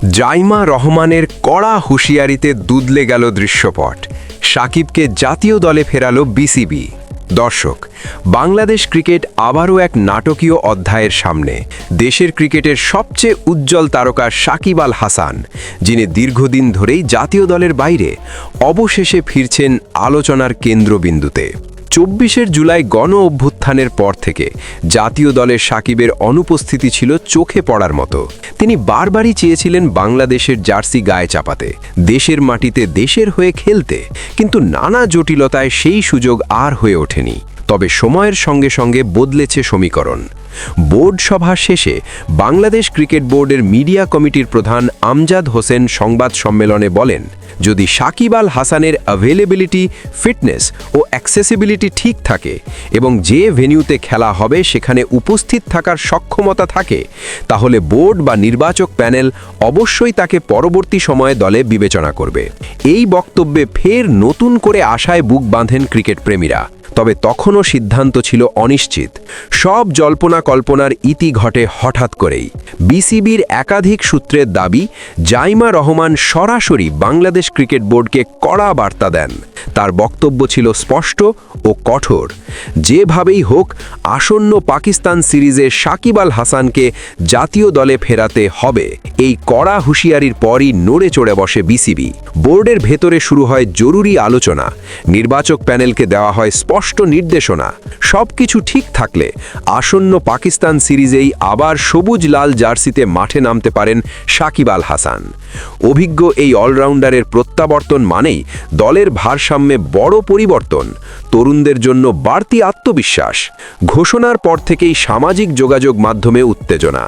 জাইমা রহমানের কড়া হুঁশিয়ারিতে দুদলে গেল দৃশ্যপট। সাকিবকে জাতীয় দলে ফেরালো বিসিবি। দর্শক, বাংলাদেশ ক্রিকেট আবারও এক নাটকীয় অধ্যায়ের সামনে। দেশের ক্রিকেটের সবচেয়ে উজ্জ্বল তারকা সাকিব আল হাসান, যিনি দীর্ঘদিন ধরেই জাতীয় দলের বাইরে, অবশেষে ফিরছেন আলোচনার কেন্দ্রবিন্দুতে। ২৪ জুলাই গণ অভ্যুত্থানের পর থেকে জাতীয় দলের সাকিবের অনুপস্থিতি ছিল চোখে পড়ার মতো। তিনি বারবারই চেয়েছিলেন বাংলাদেশের জার্সি গায়ে চাপাতে, দেশের মাটিতে দেশের হয়ে খেলতে, কিন্তু নানা জটিলতায় সেই সুযোগ আর হয়ে ওঠেনি। তবে সময়ের সঙ্গে সঙ্গে বদলেছে সমীকরণ। বোর্ড সভা শেষে বাংলাদেশ ক্রিকেট বোর্ডের মিডিয়া কমিটির প্রধান আমজাদ হোসেন সংবাদ সম্মেলনে বলেন, যদি সাকিব আল হাসানের অ্যাভেলেবিলিটি, ফিটনেস ও অ্যাক্সেসিবিলিটি ঠিক থাকে এবং যে ভেন্যুতে খেলা হবে সেখানে উপস্থিত থাকার সক্ষমতা থাকে, তাহলে বোর্ড বা নির্বাচক প্যানেল অবশ্যই তাকে পরবর্তী সময়ে দলে বিবেচনা করবে। এই বক্তব্যে ফের নতুন করে আশায় বুক বাঁধেন ক্রিকেট প্রেমীরা। তবে তখনও সিদ্ধান্ত ছিল অনিশ্চিত। সব জল্পনা কল্পনার ইতি ঘটে হঠাৎ করেই। বিসিবির একাধিক সূত্রের দাবি, জাইমা রহমান সরাসরি বাংলাদেশ ক্রিকেট বোর্ডকে কড়া বার্তা দেন। তার বক্তব্য ছিল স্পষ্ট ও কঠোর। যেভাবেই হোক, আসন্ন পাকিস্তান সিরিজে সাকিব আল হাসানকে জাতীয় দলে ফেরাতে হবে। এই কড়া হুঁশিয়ারির পরই নড়ে চড়ে বসে বিসিবি। বোর্ডের ভেতরে শুরু হয় জরুরি আলোচনা। নির্বাচক প্যানেলকে দেওয়া হয় স্পষ্ট নির্দেশনা। সবকিছু ঠিক থাকলে আসন্ন পাকিস্তান সিরিজেই আবার সবুজ লাল জার্সিতে মাঠে নামতে পারেন সাকিব আল হাসান। অভিজ্ঞ এই অলরাউন্ডারের প্রত্যাবর্তন মানেই দলের ভারসাম্যে বড় পরিবর্তন, তরুণদের জন্য বাড়তি আত্মবিশ্বাস। ঘোষণার পর থেকেই সামাজিক যোগাযোগ মাধ্যমে উত্তেজনা।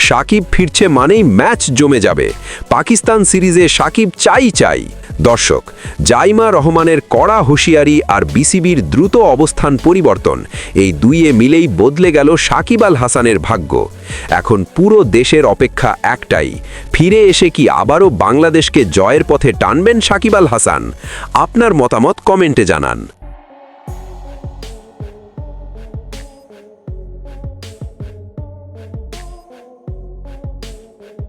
সাকিব ফিরছে মানেই ম্যাচ জমে যাবে, পাকিস্তান সিরিজে সাকিব চাই। দর্শক, জাইমা রহমানের কড়া হুঁশিয়ারি আর বিসিবির দ্রুত অবস্থান পরিবর্তন, এই দুইয়ে মিলেই বদলে গেল সাকিব আল হাসানের ভাগ্য। এখন পুরো দেশের অপেক্ষা একটাই, ফিরে এসে কি আবারও বাংলাদেশকে জয়ের পথে টানবেন সাকিব আল হাসান? আপনার মতামত কমেন্টে জানান।